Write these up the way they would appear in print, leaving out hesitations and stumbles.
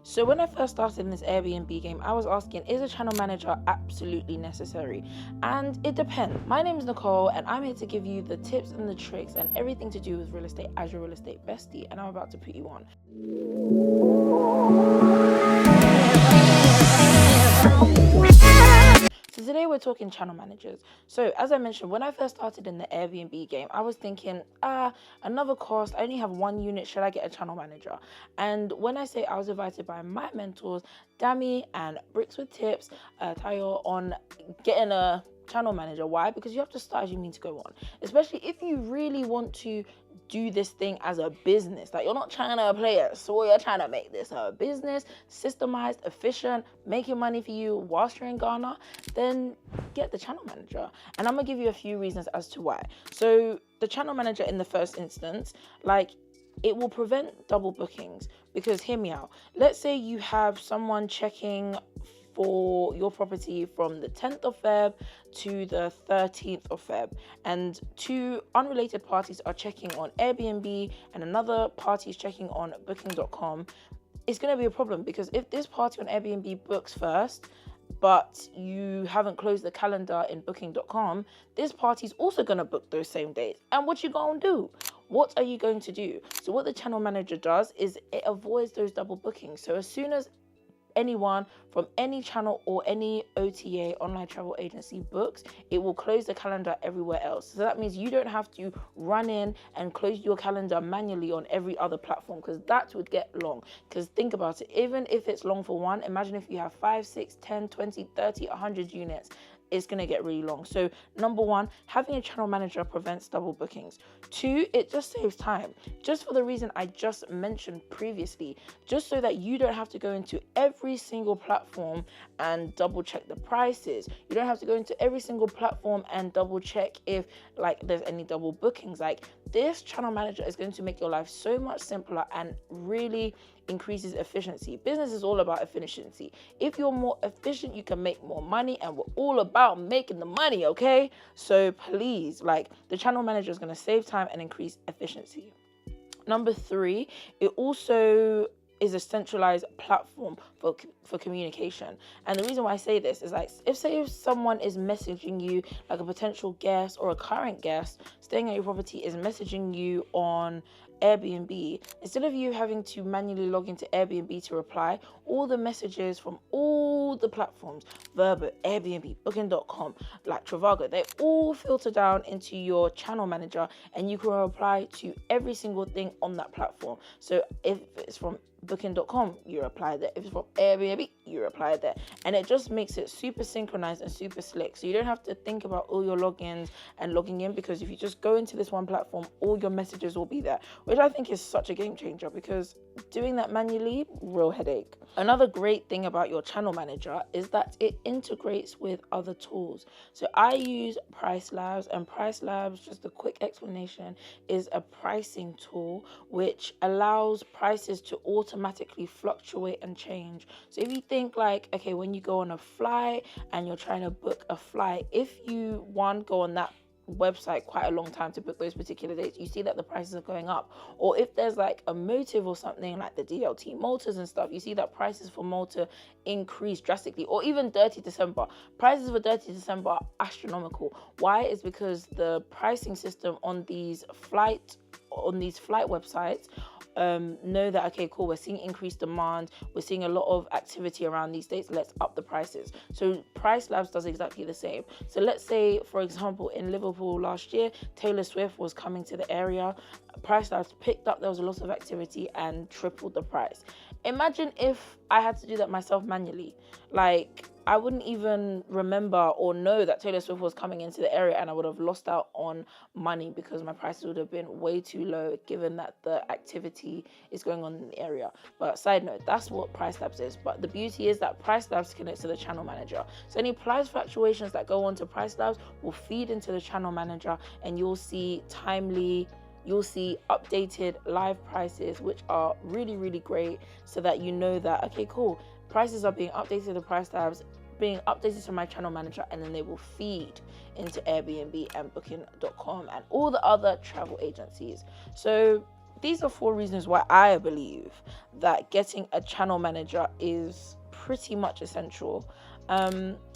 So when I first started in this Airbnb game, I was asking, is a channel manager absolutely necessary? And it depends. My name is Nicole, and I'm here to give you the tips and the tricks and everything to do with real estate as your real estate bestie, and I'm about to put you on. So today we're talking channel managers. So as I mentioned, when I first started in the Airbnb game, I was thinking, another cost. I only have one unit. Should I get a channel manager? And when I say I was invited by my mentors, Dami and Bricks with Tips, Tayo, on getting a channel manager. Why? Because you have to start as you mean to go on, especially if you really want to do this thing as a business. Like, you're not trying to play it, so you're trying to make this a business, systemized, efficient, making money for you whilst you're in Ghana, then get the channel manager. And I'm gonna give you a few reasons as to why. So the channel manager, in the first instance, it will prevent double bookings, because hear me out. Let's say you have someone checking for your property from the 10th of Feb to the 13th of Feb, and two unrelated parties are checking on Airbnb and another party is checking on booking.com. It's going to be a problem, because if this party on Airbnb books first but you haven't closed the calendar in booking.com, this party's also going to book those same dates. And what you going to do? What are you going to do? So what the channel manager does is it avoids those double bookings. So as soon as anyone from any channel or any OTA, online travel agency, books, it will close the calendar everywhere else. So that means you don't have to run in and close your calendar manually on every other platform, because that would get long. Because think about it, even if it's long for one, imagine if you have 5, 6, 10, 20, 30, 100 units. It's going to get really long. So number one, having a channel manager prevents double bookings. Two, it just saves time, just for the reason I just mentioned previously, just so that you don't have to go into every single platform and double check the prices. You don't have to go into every single platform and double check if there's any double bookings. This channel manager is going to make your life so much simpler and really increases efficiency. Business is all about efficiency. If you're more efficient, you can make more money, and we're all about making the money, okay? So please, the channel manager is going to save time and increase efficiency. Number three, it also is a centralized platform for communication. And the reason why I say this is, if someone is messaging you, like a potential guest or a current guest staying at your property is messaging you on Airbnb, instead of you having to manually log into Airbnb to reply, all the messages from all the platforms, Verbo, Airbnb, booking.com, Trivago, they all filter down into your channel manager, and you can reply to every single thing on that platform. So if it's from booking.com, you reply there. If it's from Airbnb, you reply there. And it just makes it super synchronized and super slick. So you don't have to think about all your logins and logging in, because if you just go into this one platform, all your messages will be there, which I think is such a game changer, because doing that manually, real headache. Another great thing about your channel manager is that it integrates with other tools. So I use Price Labs, and Price Labs, just a quick explanation, is a pricing tool which allows prices to automatically fluctuate and change. So if you think okay, when you go on a flight and you're trying to book a flight, if you go on that website quite a long time to book those particular dates, you see that the prices are going up. Or if there's a motive or something like the DLT Maltas and stuff, you see that prices for Malta increase drastically. Or even Dirty December, prices for Dirty December are astronomical. Why? Is because the pricing system on these flight websites know that, okay, cool, we're seeing increased demand, we're seeing a lot of activity around these dates, let's up the prices. So Price Labs does exactly the same. So let's say, for example, in Liverpool last year, Taylor Swift was coming to the area. Price Labs picked up, there was a lot of activity, and tripled the price. Imagine if I had to do that myself manually. I wouldn't even remember or know that Taylor Swift was coming into the area, and I would have lost out on money because my prices would have been way too low, given that the activity is going on in the area. But side note, that's what Price Labs is. But the beauty is that Price Labs connects to the channel manager. So any price fluctuations that go on to Price Labs will feed into the channel manager, and you'll see updated live prices, which are really, really great, so that you know that, okay, cool, prices are being updated to Price Labs, being updated to my channel manager, and then they will feed into Airbnb and booking.com and all the other travel agencies. So these are 4 reasons why I believe that getting a channel manager is pretty much essential.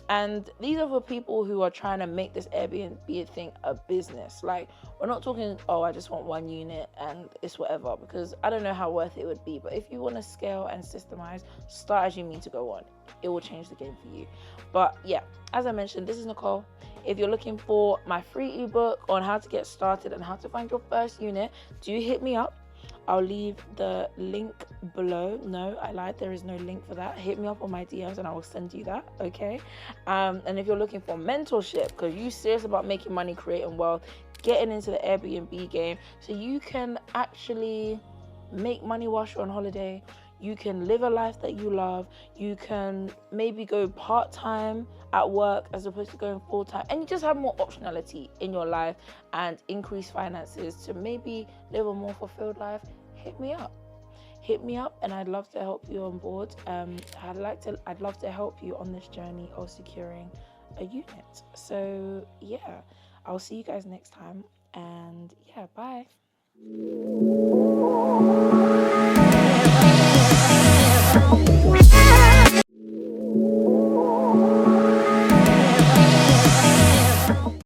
And these are for people who are trying to make this Airbnb thing a business. Like, we're not talking, oh, I just want 1 unit and it's whatever, because I don't know how worth it would be. But if you want to scale and systemize, start as you mean to go on. It will change the game for you. But yeah, as I mentioned, this is Nicole. If you're looking for my free ebook on how to get started and how to find your first unit, do hit me up. I'll leave the link below. No, I lied. There is no link for that. Hit me up on my DMs and I will send you that. Okay. And if you're looking for mentorship, because you're serious about making money, creating wealth, getting into the Airbnb game, so you can actually make money whilst you're on holiday. You can live a life that you love. You can maybe go part-time at work as opposed to going full-time, and you just have more optionality in your life and increase finances to maybe live a more fulfilled life. Hit me up and I'd love to help you on board. I'd love to help you on this journey of securing a unit. So yeah, I'll see you guys next time, and yeah, bye.